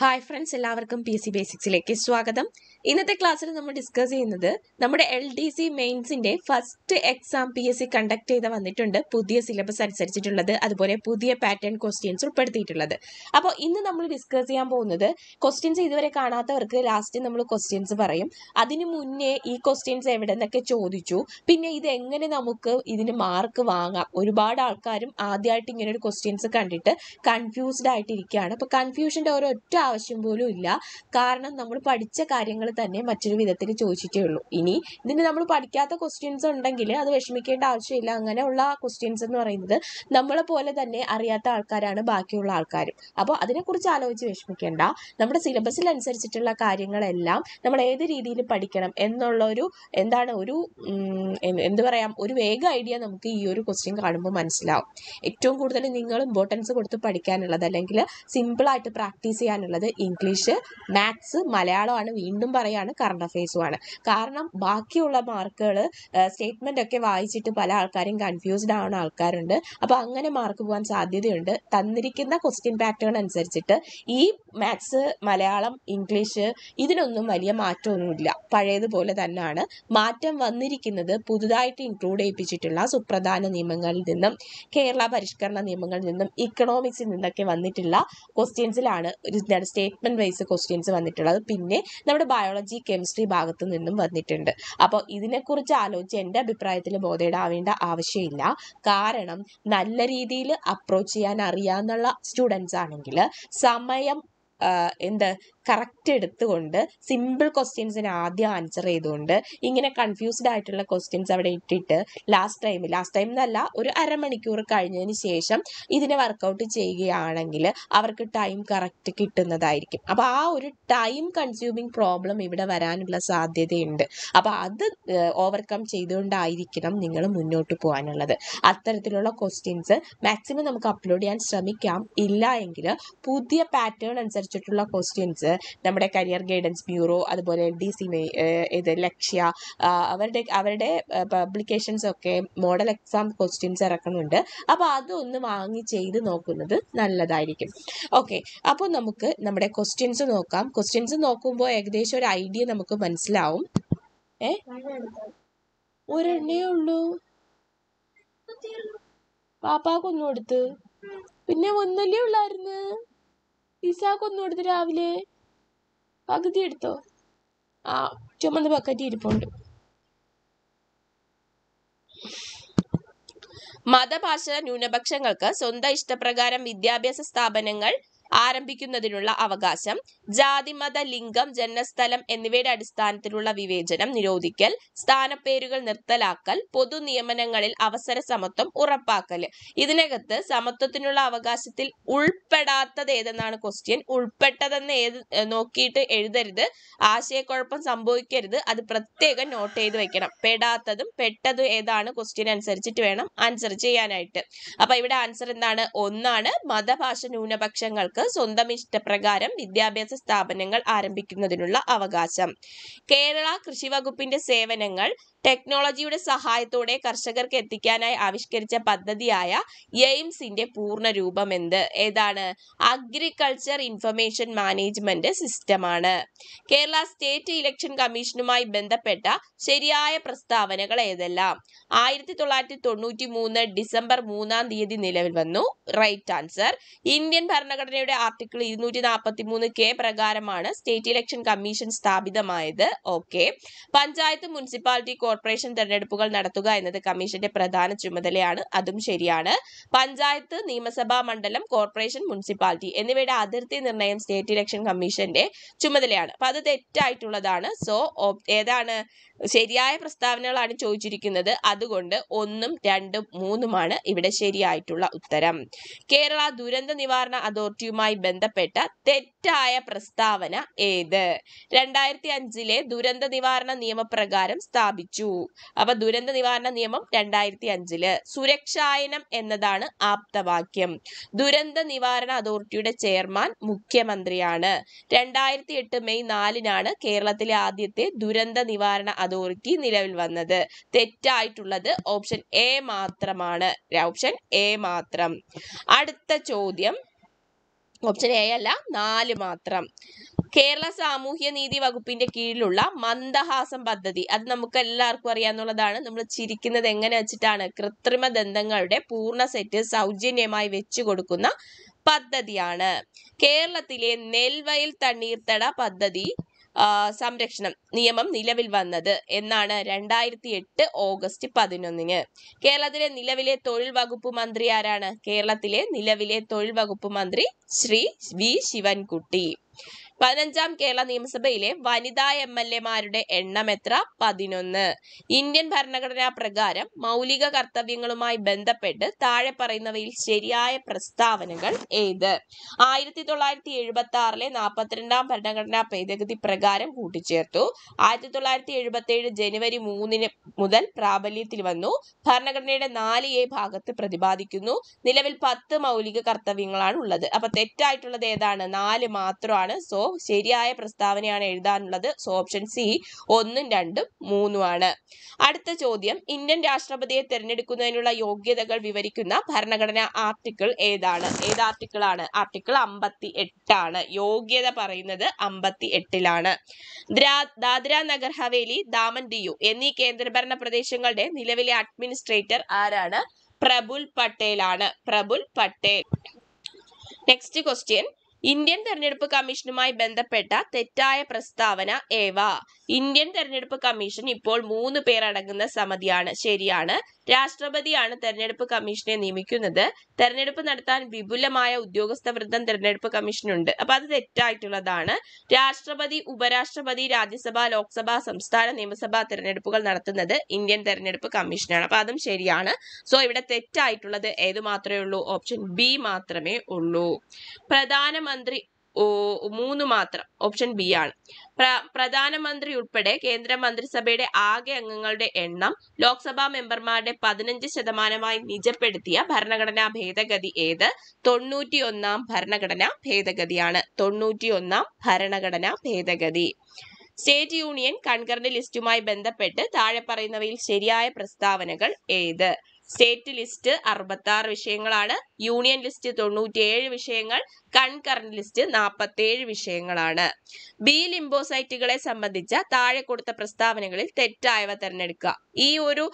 Hi friends, എല്ലാവർക്കും PSC ബേസിക്സിലേക്ക് സ്വാഗതം. ഇന്നത്തെ ക്ലാസ്സിൽ നമ്മൾ ഡിസ്കസ് ചെയ്യുന്നത് നമ്മുടെ LDC മെയിൻസിന്റെ ഫസ്റ്റ് എക്സാം PSC കണ്ടക്ട് ചെയ്ത് വന്നിട്ടുണ്ട്. പുതിയ സിലബസ് അനുസരിച്ചിട്ടുള്ളത്, അതുപോലെ പുതിയ പാറ്റേൺ ക്വസ്റ്റ്യൻസ് ഉൾപ്പെടുത്തിയിട്ടുള്ളത്. അപ്പോൾ ഇന്ന് നമ്മൾ ഡിസ്കസ് ചെയ്യാൻ പോകുന്നത് ക്വസ്റ്റ്യൻസ് ഇതുവരെ കാണാത്തവർക്ക് ലാസ്റ്റ് നമ്മൾ ക്വസ്റ്റ്യൻസ് പറയും. അതിനു മുന്നേ ഈ ക്വസ്റ്റ്യൻസ് എവിടെ നിന്നൊക്കെ ചോദിച്ചു, പിന്നെ ഇത് എങ്ങനെ നമുക്ക് ഇതിന് മാർക്ക് വാങ്ങാം. ഒരുപാട് ആൾക്കാരും ആദ്യമായിട്ട് ഇങ്ങനെ ഒരു ക്വസ്റ്റ്യൻസ് കണ്ടിട്ട് കൺഫ്യൂസ്ഡ് ആയിട്ടിരിക്കുകയാണ്. അപ്പോൾ കൺഫ്യൂഷൻ്റെ ഒരൊറ്റ ആവശ്യം പോലും ഇല്ല. കാരണം നമ്മൾ പഠിച്ച കാര്യങ്ങൾ തന്നെ മറ്റൊരു വിധത്തിൽ ചോദിച്ചിട്ടേ ഉള്ളൂ. ഇനി ഇതിന് നമ്മൾ പഠിക്കാത്ത ക്വസ്റ്റ്യൻസ് ഉണ്ടെങ്കിൽ അത് വിഷമിക്കേണ്ട ആവശ്യമില്ല. അങ്ങനെയുള്ള ക്വസ്റ്റ്യൻസ് എന്ന് പറയുന്നത് നമ്മളെ പോലെ തന്നെ അറിയാത്ത ആൾക്കാരാണ് ബാക്കിയുള്ള ആൾക്കാരും. അപ്പോൾ അതിനെക്കുറിച്ച് ആലോചിച്ച് വിഷമിക്കേണ്ട. നമ്മുടെ സിലബസിൽ അനുസരിച്ചിട്ടുള്ള കാര്യങ്ങളെല്ലാം നമ്മൾ ഏത് രീതിയിൽ പഠിക്കണം എന്നുള്ള ഒരു എന്ത് പറയാം, ഒരു വേഗ ഐഡിയ നമുക്ക് ഈ ഒരു ക്വസ്റ്റ്യൻ കാണുമ്പോൾ മനസ്സിലാവും. ഏറ്റവും കൂടുതൽ നിങ്ങൾ ഇമ്പോർട്ടൻസ് കൊടുത്ത് പഠിക്കാനുള്ളത്, അല്ലെങ്കിൽ സിമ്പിളായിട്ട് പ്രാക്ടീസ് ചെയ്യാനുള്ളത് ഇംഗ്ലീഷ്, മാത്സ്, മലയാളമാണ്. വീണ്ടും പറയാണ്, കറണ്ട് അഫയേഴ്സുമാണ്. കാരണം ബാക്കിയുള്ള മാർക്കുകൾ സ്റ്റേറ്റ്മെന്റ് ഒക്കെ വായിച്ചിട്ട് പല ആൾക്കാരും കൺഫ്യൂസ്ഡ് ആവുന്ന ആൾക്കാരുണ്ട്. അപ്പോൾ അങ്ങനെ മാർക്ക് പോകാൻ സാധ്യതയുണ്ട്. തന്നിരിക്കുന്ന ക്വസ്റ്റ്യൻ പാറ്റേൺ അനുസരിച്ചിട്ട് ഈ മാത്സ്, മലയാളം, ഇംഗ്ലീഷ് ഇതിനൊന്നും വലിയ മാറ്റമൊന്നുമില്ല. പഴയതുപോലെ തന്നെയാണ്. മാറ്റം വന്നിരിക്കുന്നത് പുതുതായിട്ട് ഇൻക്ലൂഡ് ചെയ്യിപ്പിച്ചിട്ടുള്ള സുപ്രധാന നിയമങ്ങളിൽ നിന്നും, കേരള പരിഷ്കരണ നിയമങ്ങളിൽ നിന്നും, ഇക്കണോമിക്സിൽ നിന്നൊക്കെ വന്നിട്ടുള്ള ക്വസ്റ്റ്യൻസിലാണ് ഒരു സ്റ്റേറ്റ്മെന്റ് വൈസ് ക്വസ്റ്റ്യൻസ് വന്നിട്ടുള്ളത്. പിന്നെ നമ്മുടെ ബയോളജി, കെമിസ്ട്രി ഭാഗത്തു നിന്നും വന്നിട്ടുണ്ട്. അപ്പോൾ ഇതിനെക്കുറിച്ച് ആലോചിച്ച് എൻ്റെ അഭിപ്രായത്തിൽ ബോധേഡാവേണ്ട ആവശ്യമില്ല. കാരണം നല്ല രീതിയിൽ അപ്രോച്ച് ചെയ്യാൻ അറിയാവുന്ന സ്റ്റുഡൻസ് ആണെങ്കിൽ സമയം കറക്റ്റ് എടുത്തുകൊണ്ട് സിമ്പിൾ ക്വസ്റ്റ്യൻസിന് ആദ്യം ആൻസർ ചെയ്തുകൊണ്ട് ഇങ്ങനെ കൺഫ്യൂസ്ഡ് ആയിട്ടുള്ള ക്വസ്റ്റ്യൻസ് അവിടെ ഇട്ടിട്ട് ലാസ്റ്റ് ടൈം എന്നല്ല, ഒരു അരമണിക്കൂർ കഴിഞ്ഞതിന് ശേഷം ഇതിനെ വർക്കൗട്ട് ചെയ്യുകയാണെങ്കിൽ അവർക്ക് ടൈം കറക്റ്റ് കിട്ടുന്നതായിരിക്കും. അപ്പോൾ ആ ഒരു ടൈം കൺസ്യൂമിങ് പ്രോബ്ലം ഇവിടെ വരാനുള്ള സാധ്യതയുണ്ട്. അപ്പോൾ അത് ഓവർകം ചെയ്തുകൊണ്ടായിരിക്കണം നിങ്ങൾ മുന്നോട്ട് പോകാനുള്ളത്. അത്തരത്തിലുള്ള ക്വസ്റ്റ്യൻസ് മാക്സിമം നമുക്ക് അപ്ലോഡ് ചെയ്യാൻ ശ്രമിക്കാം. ഇല്ല എങ്കിൽ പുതിയ പാറ്റേൺ അനുസരിച്ചിട്ടുള്ള ക്വസ്റ്റ്യൻസ് നമ്മുടെ കരിയർ ഗൈഡൻസ് ബ്യൂറോ, അതുപോലെ LDC ലക്ഷ്യ, അവരുടെ പബ്ലിക്കേഷൻസ് ഒക്കെ മോഡൽ എക്സാം ക്വസ്റ്റ്യൻസ് ഇറക്കുന്നുണ്ട്. അപ്പോൾ അതൊന്ന് വാങ്ങി ചെയ്ത് നോക്കുന്നത് നല്ലതായിരിക്കും. ഓക്കെ, അപ്പോൾ നമുക്ക് നമ്മുടെ ക്വസ്റ്റ്യൻസ് നോക്കാം. ക്വസ്റ്റ്യൻസ് നോക്കുമ്പോൾ ഏകദേശം ഒരു ഐഡിയ നമുക്ക് മനസ്സിലാവും. ഒരെണ്ണേ ഉള്ളൂ, പാപ്പാക്കൊന്നും എടുത്ത്, പിന്നെ ഒന്നല്ലേ ഉള്ളായിരുന്നു. ഇസാക്കൊന്നും എടുത്ത് രാവിലെ പകുതി എടുത്തോ? ആ, ചുമന്ന ബക്കറ്റ് ഇരിപ്പുണ്ട്. മതഭാഷ ന്യൂനപക്ഷങ്ങൾക്ക് സ്വന്തം ഇഷ്ടപ്രകാരം വിദ്യാഭ്യാസ സ്ഥാപനങ്ങൾ ആരംഭിക്കുന്നതിനുള്ള അവകാശം, ജാതി, മത, ലിംഗം, ജന്മസ്ഥലം എന്നിവയുടെ അടിസ്ഥാനത്തിലുള്ള വിവേചനം നിരോധിക്കൽ, സ്ഥാനപ്പേരുകൾ നിർത്തലാക്കൽ, പൊതു നിയമനങ്ങളിൽ അവസര സമത്വം ഉറപ്പാക്കൽ. ഇതിനകത്ത് സമത്വത്തിനുള്ള അവകാശത്തിൽ ഉൾപ്പെടാത്തത് ഏതെന്നാണ് ക്വസ്റ്റ്യൻ. ഉൾപ്പെട്ടതെന്ന് നോക്കിയിട്ട് എഴുതരുത്, ആശയക്കുഴപ്പം സംഭവിക്കരുത്. അത് പ്രത്യേകം നോട്ട് ചെയ്ത് വെക്കണം. പെടാത്തതും പെട്ടതും ഏതാണ് ക്വസ്റ്റ്യൻ അനുസരിച്ചിട്ട് വേണം ആൻസർ ചെയ്യാനായിട്ട്. അപ്പൊ ഇവിടെ ആൻസർ എന്താണ്? ഒന്നാണ്, മതഭാഷ ന്യൂനപക്ഷങ്ങൾക്ക് സ്വന്തം ഇഷ്ടപ്രകാരം വിദ്യാഭ്യാസ സ്ഥാപനങ്ങൾ ആരംഭിക്കുന്നതിനുള്ള അവകാശം. കേരള കൃഷി വകുപ്പിന്റെ സേവനങ്ങൾ ടെക്നോളജിയുടെ സഹായത്തോടെ കർഷകർക്ക് എത്തിക്കാനായി ആവിഷ്കരിച്ച പദ്ധതിയായ എയിംസിന്റെ പൂർണ്ണ രൂപം എന്ത്? ഏതാണ്? അഗ്രികൾച്ചർ ഇൻഫർമേഷൻ മാനേജ്മെന്റ് സിസ്റ്റമാണ്. കേരള സ്റ്റേറ്റ് ഇലക്ഷൻ കമ്മീഷനുമായി ബന്ധപ്പെട്ട ശരിയായ പ്രസ്താവനകൾ ഏതെല്ലാം? 1993 ഡിസംബർ 3 നിലവിൽ വന്നു. Right answer. ഇന്ത്യൻ ഭരണഘടനയുടെ ആർട്ടിക്കിൾ 243K പ്രകാരമാണ് സ്റ്റേറ്റ് ഇലക്ഷൻ കമ്മീഷൻ സ്ഥാപിതമായത്. ഓക്കെ. പഞ്ചായത്ത്, മുനിസിപ്പാലിറ്റി, കോർപ്പറേഷൻ തെരഞ്ഞെടുപ്പുകൾ നടത്തുക എന്നത് കമ്മീഷന്റെ പ്രധാന ചുമതലയാണ്. അതും ശരിയാണ്. പഞ്ചായത്ത്, നിയമസഭാ മണ്ഡലം, കോർപ്പറേഷൻ, മുനിസിപ്പാലിറ്റി എന്നിവയുടെ അതിർത്തി നിർണയം സ്റ്റേറ്റ് ഇലക്ഷൻ കമ്മീഷന്റെ ചുമതലയാണ്. അപ്പൊ അത് തെറ്റായിട്ടുള്ളതാണ്. സോ ഏതാണ്? ശരിയായ പ്രസ്താവനകളാണ് ചോദിച്ചിരിക്കുന്നത്. അതുകൊണ്ട് 1, 2, 3 ഇവിടെ ശരിയായിട്ടുള്ള ഉത്തരം. കേരള ദുരന്ത നിവാരണ അതോറിറ്റിയുമായി ബന്ധപ്പെട്ട തെറ്റായ പ്രസ്താവന ഏത്? 2005 ദുരന്ത നിവാരണ നിയമപ്രകാരം സ്ഥാപിച്ചു. അപ്പൊ ദുരന്ത നിവാരണ നിയമം 2005. സുരക്ഷായനം എന്നതാണ് ആപ്തവാക്യം. ദുരന്ത നിവാരണ അതോറിറ്റിയുടെ ചെയർമാൻ മുഖ്യമന്ത്രിയാണ്. 2008 മെയ് 4 കേരളത്തിലെ ആദ്യത്തെ ദുരന്ത നിവാരണ അതോറിറ്റി നിലവിൽ വന്നത്. തെറ്റായിട്ടുള്ളത് ഓപ്ഷൻ എ മാത്രമാണ്. ഓപ്ഷൻ എ മാത്രം. അടുത്ത ചോദ്യം, ഓപ്ഷൻ എ അല്ല, 4 മാത്രം. കേരള സാമൂഹ്യ നീതി വകുപ്പിന്റെ കീഴിലുള്ള മന്ദഹാസം പദ്ധതി, അത് നമുക്ക് എല്ലാവർക്കും അറിയാവുന്നതാണ്. നമ്മൾ ചിരിക്കുന്നത് എങ്ങനെ വെച്ചിട്ടാണ്? കൃത്രിമ ദന്തങ്ങളുടെ പൂർണ്ണ സെറ്റ് സൗജന്യമായി വെച്ചു കൊടുക്കുന്ന പദ്ധതിയാണ്. കേരളത്തിലെ നെൽവയൽ തണ്ണീർത്തട പദ്ധതി സംരക്ഷണം നിയമം നിലവിൽ വന്നത് എന്നാണ്? 2008 ഓഗസ്റ്റ് 11. കേരളത്തിലെ നിലവിലെ തൊഴിൽ വകുപ്പ് മന്ത്രി ആരാണ്? കേരളത്തിലെ നിലവിലെ തൊഴിൽ വകുപ്പ് മന്ത്രി ശ്രീ വി ശിവൻകുട്ടി. 15ാം കേരള നിയമസഭയിലെ വനിതാ MLA-മാരുടെ എണ്ണം എത്ര? 11. ഇന്ത്യൻ ഭരണഘടനാ പ്രകാരം മൗലിക കർത്തവ്യങ്ങളുമായി ബന്ധപ്പെട്ട് താഴെ പറയുന്നവയിൽ ശരിയായ പ്രസ്താവനകൾ ഏത്? 1976 42ാം ഭരണഘടനാ ഭേദഗതി പ്രകാരം കൂട്ടിച്ചേർത്തു. 1977 ജനുവരി 3 മുതൽ പ്രാബല്യത്തിൽ വന്നു. ഭരണഘടനയുടെ 4A ഭാഗത്ത് പ്രതിപാദിക്കുന്നു. നിലവിൽ 10 മൗലിക കർത്തവ്യങ്ങളാണ് ഉള്ളത്. അപ്പൊ തെറ്റായിട്ടുള്ളത് ഏതാണ്? 4 മാത്രമാണ്. സോ ശരിയായ പ്രസ്താവനയാണ് എഴുതാനുള്ളത്. സോ ഓപ്ഷൻ സി 1, 2, 3 ആണ്. അടുത്ത ചോദ്യം, ഇന്ത്യൻ രാഷ്ട്രപതിയെ തിരഞ്ഞെടുക്കുന്നതിനുള്ള യോഗ്യതകൾ വിവരിക്കുന്ന ഭരണഘടനാ ആർട്ടിക്കിൾ ഏതാണ്? ഏത് ആർട്ടിക്കിൾ ആണ്? ആർട്ടിക്കിൾ 58 ആണ്. യോഗ്യത പറയുന്നത് 58-ലാണ്. ദാദ്ര നഗർ ഹവേലി, ദാമൻ ദിയു എന്നീ കേന്ദ്രഭരണ പ്രദേശങ്ങളുടെ നിലവിലെ അഡ്മിനിസ്ട്രേറ്റർ ആരാണ്? പ്രഫുൽ പട്ടേൽ ആണ്. Praful Patel. Next question, Indian തെരഞ്ഞെടുപ്പ് കമ്മീഷനുമായി ബന്ധപ്പെട്ട തെറ്റായ പ്രസ്താവന ഏവ? ഇന്ത്യൻ തെരഞ്ഞെടുപ്പ് കമ്മീഷൻ ഇപ്പോൾ 3 പേർ അടങ്ങുന്ന സമിതിയാണ്. ശരിയാണ്. രാഷ്ട്രപതിയാണ് തെരഞ്ഞെടുപ്പ് കമ്മീഷനെ നിയമിക്കുന്നത്. തെരഞ്ഞെടുപ്പ് നടത്താൻ വിപുലമായ ഉദ്യോഗസ്ഥ വൃന്ദം തെരഞ്ഞെടുപ്പ് കമ്മീഷനുണ്ട്. അപ്പൊ അത് തെറ്റായിട്ടുള്ളതാണ്. രാഷ്ട്രപതി, ഉപരാഷ്ട്രപതി, രാജ്യസഭ, ലോക്സഭ, സംസ്ഥാന നിയമസഭാ തെരഞ്ഞെടുപ്പുകൾ നടത്തുന്നത് ഇന്ത്യൻ തെരഞ്ഞെടുപ്പ് കമ്മീഷനാണ്. അപ്പൊ അതും ശരിയാണ്. സോ ഇവിടെ തെറ്റായിട്ടുള്ളത് ഏത് മാത്രമേ ഉള്ളൂ? ഓപ്ഷൻ ബി മാത്രമേ ഉള്ളൂ. പ്രധാനമന്ത്രി 3 മാത്രം. ഓപ്ഷൻ ബി ആണ്. പ്രധാനമന്ത്രി ഉൾപ്പെടെ കേന്ദ്ര മന്ത്രിസഭയുടെ ആകെ അംഗങ്ങളുടെ എണ്ണം ലോക്സഭാ മെമ്പർമാരുടെ 15% നിജപ്പെടുത്തിയ ഭരണഘടനാ ഭേദഗതി ഏത്? 91ാം ഭരണഘടനാ ഭേദഗതിയാണ്. 91ാം ഭരണഘടനാ ഭേദഗതി. സ്റ്റേറ്റ് യൂണിയൻ കൺകറന്റ് ലിസ്റ്റുമായി ബന്ധപ്പെട്ട് താഴെ പറയുന്നവയിൽ ശരിയായ പ്രസ്താവനകൾ ഏത്? സ്റ്റേറ്റ് ലിസ്റ്റ് 66 വിഷയങ്ങളാണ്. യൂണിയൻ ലിസ്റ്റ് 97 വിഷയങ്ങൾ. കൺകറന്റ് ലിസ്റ്റ് 47 വിഷയങ്ങളാണ്. ബി ലിംബോസൈറ്റുകളെ സംബന്ധിച്ച താഴെ കൊടുത്ത പ്രസ്താവനകളിൽ തെറ്റായവ തിരഞ്ഞെടുക്കുക. ഈ ഒരു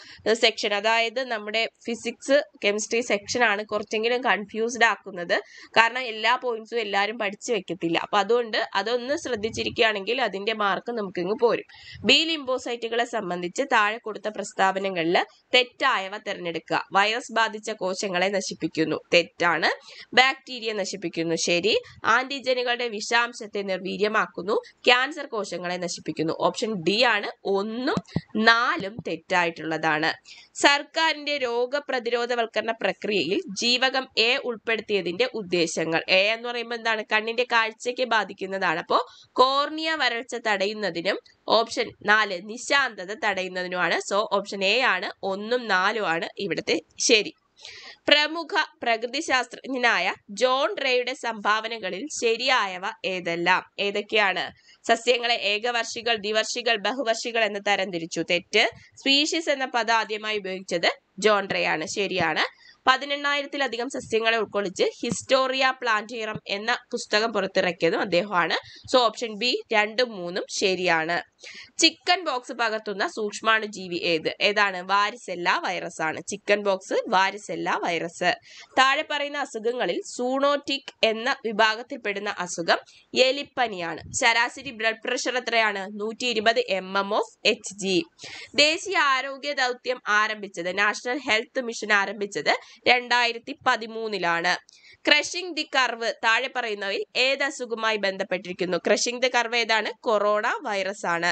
സെക്ഷൻ, അതായത് നമ്മുടെ ഫിസിക്സ് കെമിസ്ട്രി സെക്ഷൻ ആണ് കുറച്ചെങ്കിലും കൺഫ്യൂസ്ഡ് ആക്കുന്നത്. കാരണം എല്ലാ പോയിന്റ്സും എല്ലാവരും പഠിച്ചു വെക്കത്തില്ല. അപ്പൊ അതുകൊണ്ട് അതൊന്ന് ശ്രദ്ധിച്ചിരിക്കുകയാണെങ്കിൽ അതിന്റെ മാർക്ക് നമുക്ക് ഇങ്ങ് പോരും. ബി ലിംബോസൈറ്റുകളെ സംബന്ധിച്ച് താഴെ കൊടുത്ത പ്രസ്താവനകളിൽ തെറ്റായവ തിരഞ്ഞെടുക്കുക. വൈറസ് ബാധിച്ച കോശങ്ങളെ നശിപ്പിക്കുന്നു. തെറ്റാണ്. ബാക്ടീരിയ നശിപ്പിക്കുന്നു. ശരി. ആന്റിജനുകളുടെ വിഷാംശത്തെ നിർവീര്യമാക്കുന്നു. ക്യാൻസർ കോശങ്ങളെ നശിപ്പിക്കുന്നു. ഓപ്ഷൻ ഡി ആണ്. 1ഉം 4ഉം തെറ്റായിട്ടുള്ളതാണ്. സർക്കാരിന്റെ രോഗപ്രതിരോധവൽക്കരണ പ്രക്രിയയിൽ ജീവകം എ ഉൾപ്പെടുത്തിയതിന്റെ ഉദ്ദേശങ്ങൾ. എ എന്ന് പറയുമ്പോൾ എന്താണ്? കണ്ണിന്റെ കാഴ്ചയ്ക്ക് ബാധിക്കുന്നതാണ്. അപ്പോ കോർണിയ വരൾച്ച തടയുന്നതിനും ഓപ്ഷൻ 4 നിശാന്തത തടയുന്നതിനുമാണ്. സോ ഓപ്ഷൻ എ ആണ്. 1ഉം 4ഉം ആണ് ഇവിടുത്തെ ശരി. പ്രമുഖ പ്രകൃതി ശാസ്ത്രജ്ഞനായ ജോൺ റേയുടെ സംഭാവനകളിൽ ശരിയായവ ഏതെല്ലാം? ഏതൊക്കെയാണ്? സസ്യങ്ങളെ ഏകവർഷികൾ, ദ്വിവർഷികൾ, ബഹുവർഷികൾ എന്ന് തരംതിരിച്ചു. തെറ്റ്. സ്പീഷീസ് എന്ന പദം ആദ്യമായി ഉപയോഗിച്ചത് ജോൺ റേ ആണ്. ശരിയാണ്. 18,000-ലധികം സസ്യങ്ങളെ ഉൾക്കൊള്ളിച്ച് ഹിസ്റ്റോറിയ പ്ലാന്റേറം എന്ന പുസ്തകം പുറത്തിറക്കിയതും അദ്ദേഹമാണ്. സോ ഓപ്ഷൻ ബി 2ഉം 3ഉം ശരിയാണ്. ചിക്കൻ ബോക്സ് പകർത്തുന്ന സൂക്ഷ്മാണുജീവി ഏതാണ്? വാരിസെല്ല വൈറസ് ആണ്. Chicken box varicella virus. താഴെ പറയുന്ന അസുഖങ്ങളിൽ സൂണോറ്റിക് എന്ന വിഭാഗത്തിൽപ്പെടുന്ന അസുഖം എലിപ്പനിയാണ്. ശരാശരി ബ്ലഡ് പ്രഷർ എത്രയാണ്? 120 mmHg. ദേശീയ ആരോഗ്യ ദൗത്യം ആരംഭിച്ചത്, നാഷണൽ ഹെൽത്ത് മിഷൻ ആരംഭിച്ചത് 2013-ലാണ്. ക്രഷിംഗ് ദി കർവ് താഴെ പറയുന്നവയിൽ ഏത് അസുഖവുമായി ബന്ധപ്പെട്ടിരിക്കുന്നു? ക്രഷിംഗ് ദി കർവ് ഏതാണ്? കൊറോണ വൈറസ് ആണ്.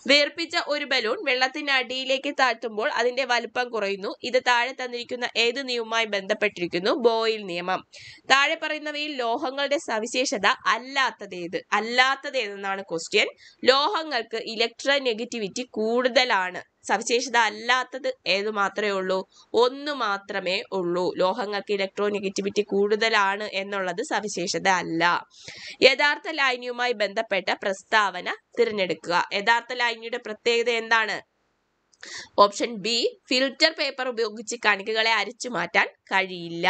വീർപ്പിച്ച ഒരു ബലൂൺ വെള്ളത്തിനടിയിലേക്ക് താഴ്ത്തുമ്പോൾ അതിന്റെ വലുപ്പം കുറയുന്നു. ഇത് താഴെ തന്നിരിക്കുന്ന ഏത് നിയമവുമായി ബന്ധപ്പെട്ടിരിക്കുന്നു? ബോയിൽ നിയമം. താഴെ പറയുന്നവയിൽ ലോഹങ്ങളുടെ സവിശേഷത അല്ലാത്തതേത്? അല്ലാത്തതേതെന്നാണ് ക്വസ്റ്റ്യൻ. ലോഹങ്ങൾക്ക് ഇലക്ട്രോനെഗറ്റിവിറ്റി കൂടുതലാണ്. സവിശേഷത അല്ലാത്തത് ഏത് മാത്രമേ ഉള്ളൂ? 1 മാത്രമേ ഉള്ളൂ. ലോഹങ്ങൾക്ക് ഇലക്ട്രോനെഗറ്റിവിറ്റി കൂടുതലാണ് എന്നുള്ളത് സവിശേഷത അല്ല. യഥാർത്ഥ ലായനിയുമായി ബന്ധപ്പെട്ട പ്രസ്താവന തിരഞ്ഞെടുക്കുക. യഥാർത്ഥ ലായനിയുടെ പ്രത്യേകത എന്താണ്? ഓപ്ഷൻ ബി ഫിൽറ്റർ പേപ്പർ ഉപയോഗിച്ച് കണികകളെ അരിച്ചു മാറ്റാൻ കഴിയില്ല.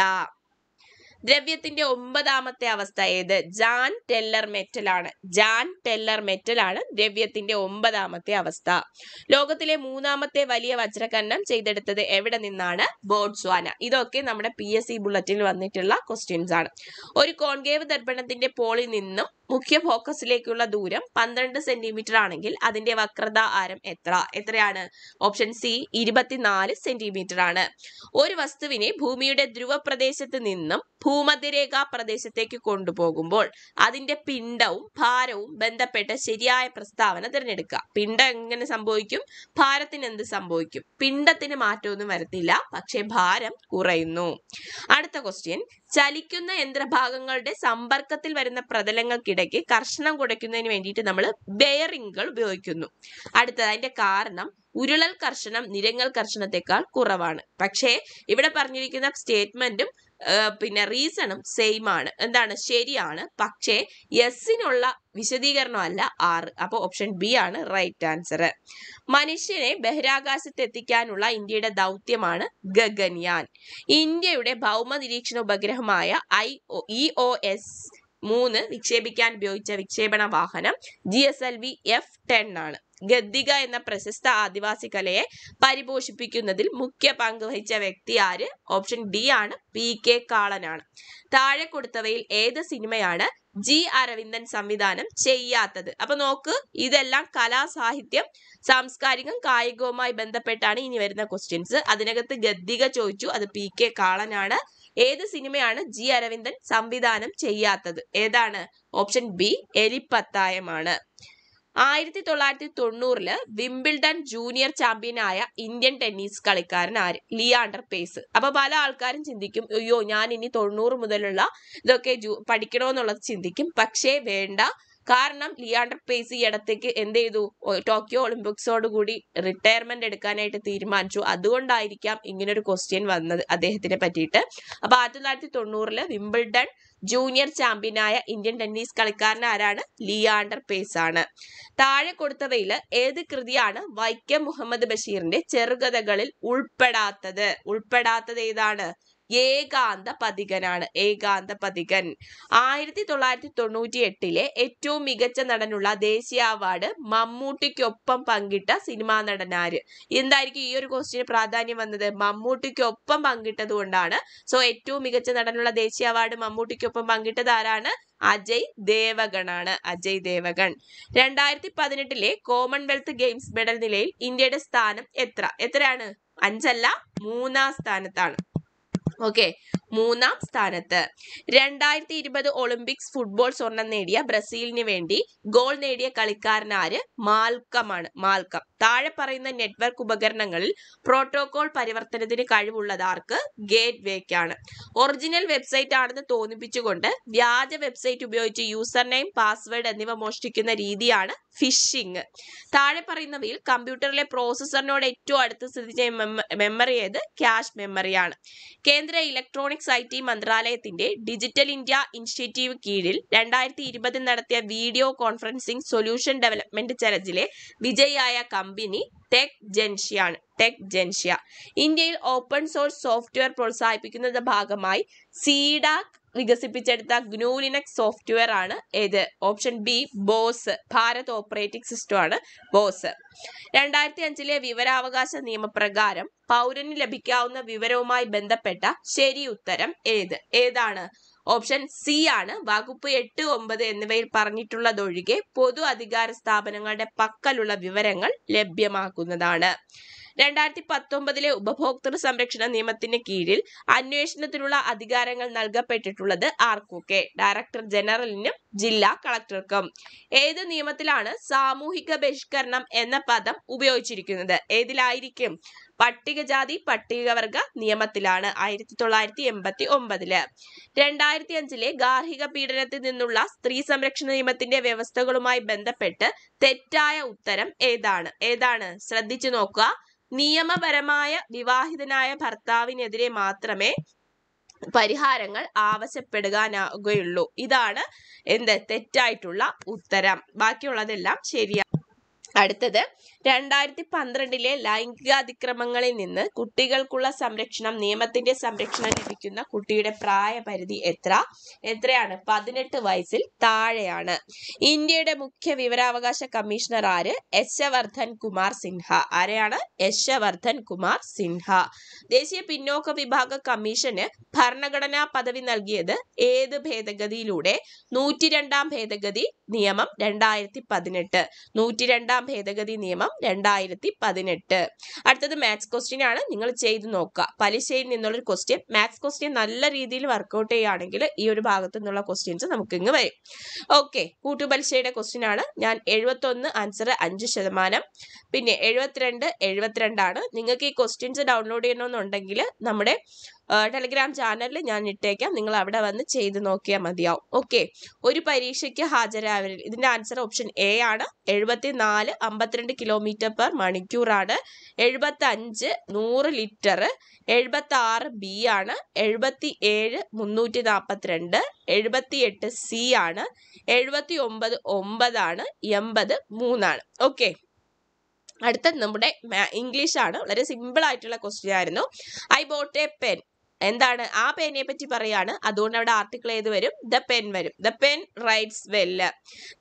ദ്രവ്യത്തിന്റെ 9ാമത്തെ അവസ്ഥ ഏത്? ജാൻ ടെല്ലർ മെറ്റൽ ആണ്. ജാൻ ടെല്ലർ മെറ്റൽ ആണ് ദ്രവ്യത്തിന്റെ 9ാമത്തെ അവസ്ഥ. ലോകത്തിലെ 3ാമത്തെ വലിയ വജ്രഖനനം ചെയ്തെടുത്തത് എവിടെ നിന്നാണ്? ബോട്സ്വാന. ഇതൊക്കെ നമ്മുടെ PSC ബുള്ളറ്റിൽ വന്നിട്ടുള്ള ക്വസ്റ്റ്യൻസ് ആണ്. ഒരു കോൺകേവ് ദർപ്പണത്തിന്റെ പോളിൽ നിന്നും മുഖ്യ ഫോക്കസിലേക്കുള്ള ദൂരം 12 സെന്റിമീറ്റർ ആണെങ്കിൽ അതിന്റെ വക്രത ആരം എത്രയാണ്? ഓപ്ഷൻ സി 24 സെന്റിമീറ്റർ ആണ്. ഒരു വസ്തുവിനെ ഭൂമിയുടെ ധ്രുവ പ്രദേശത്ത് നിന്നും ഭൂമധ്യരേഖാ പ്രദേശത്തേക്ക് കൊണ്ടുപോകുമ്പോൾ അതിന്റെ പിണ്ഡവും ഭാരവും ബന്ധപ്പെട്ട ശരിയായ പ്രസ്താവന തിരഞ്ഞെടുക്കുക. പിണ്ഡം എങ്ങനെ സംഭവിക്കും? ഭാരത്തിന് എന്ത് സംഭവിക്കും? പിണ്ഡത്തിന് മാറ്റമൊന്നും വരത്തില്ല, പക്ഷെ ഭാരം കുറയുന്നു. അടുത്ത ക്വസ്റ്റ്യൻ, ചലിക്കുന്ന യന്ത്രഭാഗങ്ങളുടെ സമ്പർക്കത്തിൽ വരുന്ന പ്രതലങ്ങൾക്കിടയ്ക്ക് കർഷണം കുറയ്ക്കുന്നതിന് വേണ്ടിയിട്ട് നമ്മൾ ബെയറിംഗുകൾ ഉപയോഗിക്കുന്നു. അടുത്തത്, അതിന്റെ കാരണം ഉരുളൽ കർഷണം നിരങ്ങൽ കർഷണത്തെക്കാൾ കുറവാണ്. പക്ഷേ ഇവിടെ പറഞ്ഞിരിക്കുന്ന സ്റ്റേറ്റ്മെന്റും റീസണും സെയിം ആണ്. എന്താണ്? ശരിയാണ്. പക്ഷേ യെസിനുള്ള വിശദീകരണമല്ല 6. അപ്പോൾ ഓപ്ഷൻ ബി ആണ് റൈറ്റ് ആൻസർ. മനുഷ്യനെ ബഹിരാകാശത്ത് എത്തിക്കാനുള്ള ഇന്ത്യയുടെ ദൗത്യമാണ് ഗഗൻയാൻ. ഇന്ത്യയുടെ ഭൗമ നിരീക്ഷണ ഉപഗ്രഹമായ EOS-3 വിക്ഷേപിക്കാൻ ഉപയോഗിച്ച വിക്ഷേപണ വാഹനം GSLV F-10 ആണ്. ഗദ്ദിക എന്ന പ്രശസ്ത ആദിവാസി കലയെ പരിപോഷിപ്പിക്കുന്നതിൽ മുഖ്യ പങ്ക് വഹിച്ച വ്യക്തി ആര്? ഓപ്ഷൻ ഡി ആണ് PK കാളനാണ്. താഴെ കൊടുത്തവയിൽ ഏത് സിനിമയാണ് G അരവിന്ദൻ സംവിധാനം ചെയ്യാത്തത്? അപ്പൊ നോക്ക്, ഇതെല്ലാം കലാ സാഹിത്യം സാംസ്കാരികം കായികവുമായി ബന്ധപ്പെട്ടാണ് ഇനി വരുന്ന ക്വസ്റ്റ്യൻസ്. അതിനകത്ത് ഗദ്ദിക ചോദിച്ചു, അത് PK കാളനാണ്. ഏത് സിനിമയാണ് G അരവിന്ദൻ സംവിധാനം ചെയ്യാത്തത്? ഏതാണ്? ഓപ്ഷൻ ബി എലിപ്പത്തായമാണ്. 1990 വിംബിൾഡൺ ജൂനിയർ ചാമ്പ്യനായ ഇന്ത്യൻ ടെന്നീസ് കളിക്കാരൻ ആര്? ലിയാണ്ടർ പേസ്. അപ്പൊ പല ആൾക്കാരും ചിന്തിക്കും, അയ്യോ ഞാൻ ഇനി 90 മുതലുള്ള ഇതൊക്കെ പഠിക്കണമെന്നുള്ളത് ചിന്തിക്കും. പക്ഷേ വേണ്ട. കാരണം ലിയാണ്ടർ പേസ് ഈ ഇടത്തേക്ക് എന്ത് ചെയ്തു? ടോക്കിയോ ഒളിമ്പിക്സോട് കൂടി റിട്ടയർമെന്റ് എടുക്കാനായിട്ട് തീരുമാനിച്ചു. അതുകൊണ്ടായിരിക്കാം ഇങ്ങനൊരു ക്വസ്റ്റ്യൻ വന്നത് അദ്ദേഹത്തിനെ പറ്റിയിട്ട്. അപ്പൊ 1990 വിംബിൾഡൺ ജൂനിയർ ചാമ്പ്യനായ ഇന്ത്യൻ ടെന്നീസ് കളിക്കാരൻ ആരാണ്? ലിയാണ്ടർ പേസ് ആണ്. താഴെ കൊടുത്തവയിൽ ഏത് കൃതിയാണ് വൈക്കം മുഹമ്മദ് ബഷീറിന്റെ ചെറുകഥകളിൽ ഉൾപ്പെടാത്തത് ഏതാണ്? ഏകാന്ത പഥികനാണ്. ഏകാന്ത പഥികൻ. 1998 ഏറ്റവും മികച്ച നടനുള്ള ദേശീയ അവാർഡ് മമ്മൂട്ടിക്കൊപ്പം പങ്കിട്ട സിനിമാ നടനാര്? എന്തായിരിക്കും ഈ ഒരു ക്വസ്റ്റ്യന് പ്രാധാന്യം വന്നത്? മമ്മൂട്ടിക്കൊപ്പം പങ്കിട്ടത് കൊണ്ടാണ്. സോ ഏറ്റവും മികച്ച നടനുള്ള ദേശീയ അവാർഡ് മമ്മൂട്ടിക്കൊപ്പം പങ്കിട്ടത് ആരാണ്? അജയ് ദേവഗൺ ആണ്. Ajay Devgn. 2018 Commonwealth games medal നിലയിൽ ഇന്ത്യയുടെ സ്ഥാനം എത്രയാണ്? 5 അല്ല, 3ാം സ്ഥാനത്താണ്. ഓക്കെ, 3ാം സ്ഥാനത്ത്. 2020 ഒളിമ്പിക്സ് ഫുട്ബോൾ സ്വർണം നേടിയ ബ്രസീലിന് വേണ്ടി ഗോൾ നേടിയ കളിക്കാരൻ ആര്? മാൽക്കം ആണ്. മാൽക്കം. താഴെ പറയുന്ന നെറ്റ്വർക്ക് ഉപകരണങ്ങളിൽ പ്രോട്ടോകോൾ പരിവർത്തനത്തിന് കഴിവുള്ളത് ആർക്ക്? ഗേറ്റ് വേക്കാണ്. ഒറിജിനൽ വെബ്സൈറ്റ് ആണെന്ന് തോന്നിപ്പിച്ചുകൊണ്ട് വ്യാജ വെബ്സൈറ്റ് ഉപയോഗിച്ച് യൂസർ നെയിം, പാസ്വേഡ് എന്നിവ മോഷ്ടിക്കുന്ന രീതിയാണ് ഫിഷിംഗ്. താഴെ പറയുന്നവയിൽ കമ്പ്യൂട്ടറിലെ പ്രോസസറിനോട് ഏറ്റവും അടുത്ത് സ്ഥിതി ചെയ്യുന്ന മെമ്മറി ഏത്? ക്യാഷ് മെമ്മറിയാണ്. കേന്ദ്ര ഇലക്ട്രോണിക്സ് IT മന്ത്രാലയത്തിന്റെ ഡിജിറ്റൽ ഇന്ത്യ ഇനിഷ്യേറ്റീവ് കീഴിൽ 2020 നടത്തിയ വീഡിയോ കോൺഫറൻസിംഗ് സൊല്യൂഷൻ ഡെവലപ്മെന്റ് ചലഞ്ചിലെ വിജയിയായ കമ്പനി ടെക് ജൻഷ്യാണ്. ടെക് ജൻഷ്യ. ഇന്ത്യയിൽ ഓപ്പൺ സോഴ്സ് സോഫ്റ്റ്വെയർ പ്രോത്സാഹിപ്പിക്കുന്നതിന്റെ ഭാഗമായി സീഡാക് വികസിപ്പിച്ചെടുത്ത GNU ലിനക്സ് സോഫ്റ്റ്വെയർ ആണ് ഏത്? Option B boss. Bharat operating system ആണ് ബോസ്. 2005 വിവരാവകാശ നിയമപ്രകാരം പൗരന് ലഭിക്കാവുന്ന വിവരവുമായി ബന്ധപ്പെട്ട ശരി ഉത്തരം ഏതാണ്? ഓപ്ഷൻ സി ആണ്. വകുപ്പ് 8, 9 എന്നിവയിൽ പറഞ്ഞിട്ടുള്ളതൊഴികെ പൊതു അധികാര സ്ഥാപനങ്ങളുടെ പക്കലുള്ള വിവരങ്ങൾ ലഭ്യമാക്കുന്നതാണ്. 2019 ഉപഭോക്തൃ സംരക്ഷണ നിയമത്തിന് കീഴിൽ അന്വേഷണത്തിനുള്ള അധികാരങ്ങൾ നൽകപ്പെട്ടിട്ടുള്ളത് ആർക്കൊക്കെ? ഡയറക്ടർ ജനറലിനും ജില്ലാ കളക്ടർക്കും. ഏത് നിയമത്തിലാണ് സാമൂഹിക ബഹിഷ്കരണം എന്ന പദം ഉപയോഗിച്ചിരിക്കുന്നത്? ഏതിലായിരിക്കും? പട്ടികജാതി പട്ടികവർഗ നിയമത്തിലാണ്. 1989. 2005 ഗാർഹിക പീഡനത്തിൽ നിന്നുള്ള സ്ത്രീ സംരക്ഷണ നിയമത്തിന്റെ വ്യവസ്ഥകളുമായി ബന്ധപ്പെട്ട് തെറ്റായ ഉത്തരം ഏതാണ്? ശ്രദ്ധിച്ചു നോക്കുക. നിയമപരമായ വിവാഹിതനായ ഭർത്താവിനെതിരെ മാത്രമേ പരിഹാരങ്ങൾ ആവശ്യപ്പെടുകയുള്ളൂ. ഇതാണ് തെറ്റായിട്ടുള്ള ഉത്തരം. ബാക്കിയുള്ളതെല്ലാം ശരിയാണ്. അടുത്തത് 2012 ലൈംഗികാതിക്രമങ്ങളിൽ നിന്ന് കുട്ടികൾക്കുള്ള സംരക്ഷണം നിയമത്തിന്റെ സംരക്ഷണം ലഭിക്കുന്ന കുട്ടിയുടെ പ്രായപരിധി എത്രയാണ്? 18 വയസ്സിൽ താഴെയാണ്. ഇന്ത്യയുടെ മുഖ്യ വിവരാവകാശ കമ്മീഷണർ ആര്? യശവർദ്ധൻ കുമാർ സിൻഹ. ആരെയാണ്? യശവർദ്ധൻ കുമാർ സിൻഹ. ദേശീയ പിന്നോക്ക വിഭാഗ കമ്മീഷന് ഭരണഘടനാ പദവി നൽകിയത് ഏത് ഭേദഗതിയിലൂടെ? 102 ഭേദഗതി നിയമം 2018. 102 ഭേദഗതി നിയമം 2018. അടുത്തത് മാത്സ് ക്വസ്റ്റ്യൻ ആണ്. നിങ്ങൾ ചെയ്ത് നോക്കുക. പലിശയിൽ നിന്നുള്ളൊരു ക്വസ്റ്റ്യൻ. മാത്സ് ക്വസ്റ്റ്യൻ നല്ല രീതിയിൽ വർക്കൗട്ട് ചെയ്യുകയാണെങ്കിൽ ഈ ഒരു ഭാഗത്തു നിന്നുള്ള ക്വസ്റ്റ്യൻസ് നമുക്ക് ഇങ്ങ് വരും. ഓക്കെ, കൂട്ടുപലിശയുടെ ക്വസ്റ്റ്യൻ ആണ്. ഞാൻ 71 ആൻസർ 5%. പിന്നെ 72 ആണ്. നിങ്ങൾക്ക് ഈ ക്വസ്റ്റ്യൻസ് ഡൗൺലോഡ് ചെയ്യണമെന്നുണ്ടെങ്കിൽ നമ്മുടെ ടെലിഗ്രാം ചാനലിൽ ഞാൻ ഇട്ടേക്കാം. നിങ്ങൾ അവിടെ വന്ന് ചെയ്ത് നോക്കിയാൽ മതിയാവും. ഓക്കെ, ഒരു പരീക്ഷയ്ക്ക് ഹാജരാവരിൽ ഇതിന്റെ ആൻസർ ഓപ്ഷൻ എ ആണ്. 74 52 km/മണിക്കൂറാണ്. 75 100 ലിറ്റർ. 76 ബി ആണ്. 77 342. 78 സി ആണ്. 79 9 ആണ്. 80 3 ആണ്. ഓക്കെ, അടുത്ത നമ്മുടെ ഇംഗ്ലീഷ് ആണ്. വളരെ സിമ്പിൾ ആയിട്ടുള്ള ക്വസ്റ്റ്യൻ ആയിരുന്നു. I boat A pen. എന്താണ്? ആ പെനെ പറ്റി പറയാണ്. അതുകൊണ്ട് അവിടെ ആർട്ടിക്കിൾ ഏത് വരും? ദ പെൻ വരും. The pen rights well.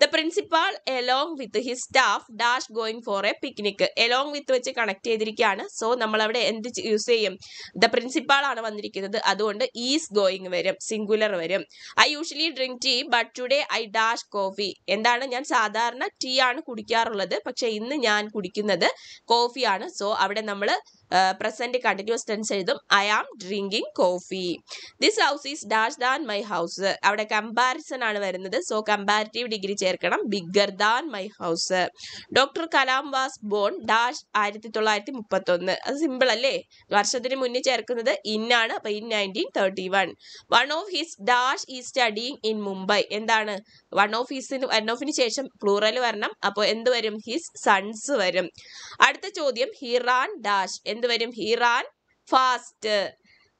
The principal along with his staff dash going for A picnic. Along with വെച്ച് കണക്ട് ചെയ്തിരിക്കുകയാണ്. സോ നമ്മൾ അവിടെ എന്ത് യൂസ് ചെയ്യും? ദ പ്രിൻസിപ്പാൾ ആണ് വന്നിരിക്കുന്നത്. അതുകൊണ്ട് ഈസ് ഗോയിങ് വരും. സിംഗുലർ വരും. I usually drink tea but today I dash coffee. എന്താണ്? ഞാൻ സാധാരണ ടീ ആണ് കുടിക്കാറുള്ളത്, പക്ഷെ ഇന്ന് ഞാൻ കുടിക്കുന്നത് കോഫിയാണ്. സോ അവിടെ നമ്മൾ പ്രസന്റ് കണ്ടിന്യൂസ് ടെൻസ് എഴുതും. I am drinking coffee. This house is dash than my house. അവിടെ കമ്പാരിസൺ ആണ് വരുന്നത്. സോ കമ്പാരിറ്റീവ് ഡിഗ്രി ചേർക്കണം. Bigger than my house. Doctor Kalam was born dash 1931. അത് സിമ്പിൾ അല്ലേ? വർഷത്തിന് മുന്നേ ചേർക്കുന്നത് ഇന്നാണ്. അപ്പൊ in 1931. One of his dash ഈ സ്റ്റഡിങ് ഇൻ മുംബൈ. എന്താണ്? വൺ ഓഫിന് ശേഷം പ്ലൂറൽ വരണം. അപ്പോൾ എന്ത് വരും? ഹിസ് സൺസ് വരും. അടുത്ത ചോദ്യം ഹിറാൻ ഡാഷ്. എന്ത് വരും? ഹിറാൻ fast.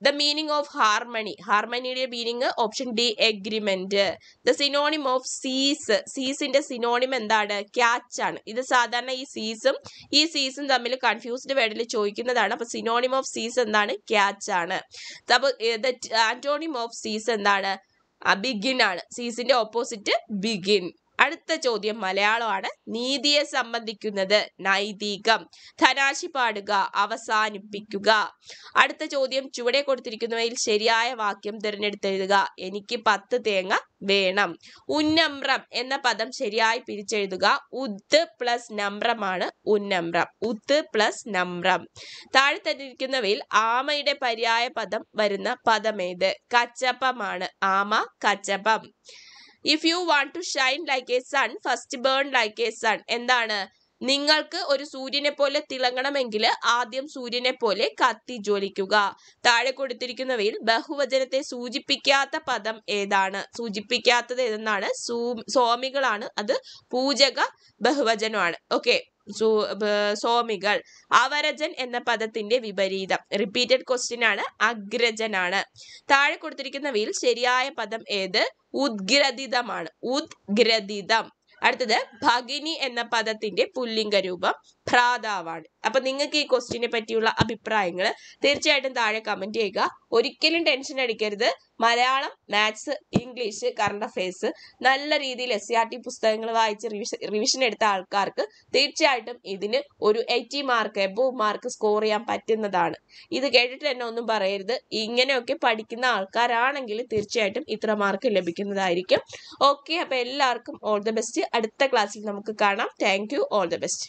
The meaning of harmony. ഹാർമണിയുടെ meaning option D agreement. The synonym of seize. സീസിന്റെ സിനോണിം എന്താണ്? ക്യാച്ച് ആണ്. ഇത് സാധാരണ ഈ സീസും തമ്മിൽ കൺഫ്യൂസ്ഡ് വേർഡിൽ ചോദിക്കുന്നതാണ്. അപ്പൊ സിനോണിം ഓഫ് സീസ് എന്താണ്? ക്യാച്ച് ആണ്. അപ്പൊ ആന്റോണിം ഓഫ് സീസ് എന്താണ്? ബിഗിൻ ആണ്. സീസിന്റെ ഓപ്പോസിറ്റ് ബിഗിൻ. അടുത്ത ചോദ്യം മലയാളമാണ്. നീതിയെ സംബന്ധിക്കുന്നത് നൈതികം. ധനാശി പാടുക, അവസാനിപ്പിക്കുക. അടുത്ത ചോദ്യം ചുവടെ കൊടുത്തിരിക്കുന്നവയിൽ ശരിയായ വാക്യം തിരഞ്ഞെടുത്തെഴുതുക. എനിക്ക് 10 തേങ്ങ വേണം. ഉന്നമ്രം എന്ന പദം ശരിയായി പിരിച്ചെഴുതുക. ഉദ് പ്ലസ് നമ്രമാണ് ഉന്നമ്രം. ഉദ് പ്ലസ് നമ്രം. താഴെ തന്നിരിക്കുന്നവയിൽ ആമയുടെ പര്യായ പദം വരുന്ന പദമേത്? കച്ചപ്പമാണ്. ആമ കച്ചപ്പം. If you want to shine like a sun first burn like a sun. എന്താണ്? നിങ്ങൾക്ക് ഒരു സൂര്യനെ പോലെ തിളങ്ങണമെങ്കിൽ ആദ്യം സൂര്യനെ പോലെ കത്തി ജ്വലിക്കുക. താഴെ കൊടുത്തിരിക്കുന്നവയിൽ ബഹുവചനത്തെ സൂചിപ്പിക്കാത്ത പദം ഏതാണ്? സൂചിപ്പിക്കാത്തത് ഏതെന്നാണ്? സ്വാമികളാണ്. അത് പൂജക ബഹുവചനമാണ്. ഓക്കെ, സ്വാമികൾ. അവരജൻ എന്ന പദത്തിന്റെ വിപരീതം. റിപ്പീറ്റഡ് ക്വസ്റ്റ്യൻ ആണ്. അഗ്രജനാണ്. താഴെ കൊടുത്തിരിക്കുന്നവയിൽ ശരിയായ പദം ഏത്? ഉദ്ഗ്രഥിതമാണ്. ഉദ്ഗ്രഥിതം. അടുത്തത് ഭഗിനി എന്ന പദത്തിന്റെ പുല്ലിംഗ രൂപം ഭ്രാതാവാണ്. അപ്പൊ നിങ്ങൾക്ക് ഈ ക്വസ്റ്റ്യനെ പറ്റിയുള്ള അഭിപ്രായങ്ങൾ തീർച്ചയായിട്ടും താഴെ കമന്റ് ചെയ്യുക. ഒരിക്കലും ടെൻഷൻ അടിക്കരുത്. Malayalam, maths, English, current affairs നല്ല രീതിയിൽ SCRT പുസ്തകങ്ങൾ വായിച്ച് റിവിഷൻ എടുത്ത ആൾക്കാർക്ക് തീർച്ചയായിട്ടും ഇതിന് ഒരു 80 മാർക്ക് എബോവ് മാർക്ക് സ്കോർ ചെയ്യാൻ പറ്റുന്നതാണ്. ഇത് കേട്ടിട്ട് തന്നെ ഒന്നും പറയരുത്. ഇങ്ങനെയൊക്കെ പഠിക്കുന്ന ആൾക്കാരാണെങ്കിൽ തീർച്ചയായിട്ടും ഇത്ര മാർക്ക് ലഭിക്കുന്നതായിരിക്കും. ഓക്കെ, അപ്പൊ എല്ലാവർക്കും ഓൾ ദ ബെസ്റ്റ്. അടുത്ത ക്ലാസ്സിൽ നമുക്ക് കാണാം. Thank you. All the best.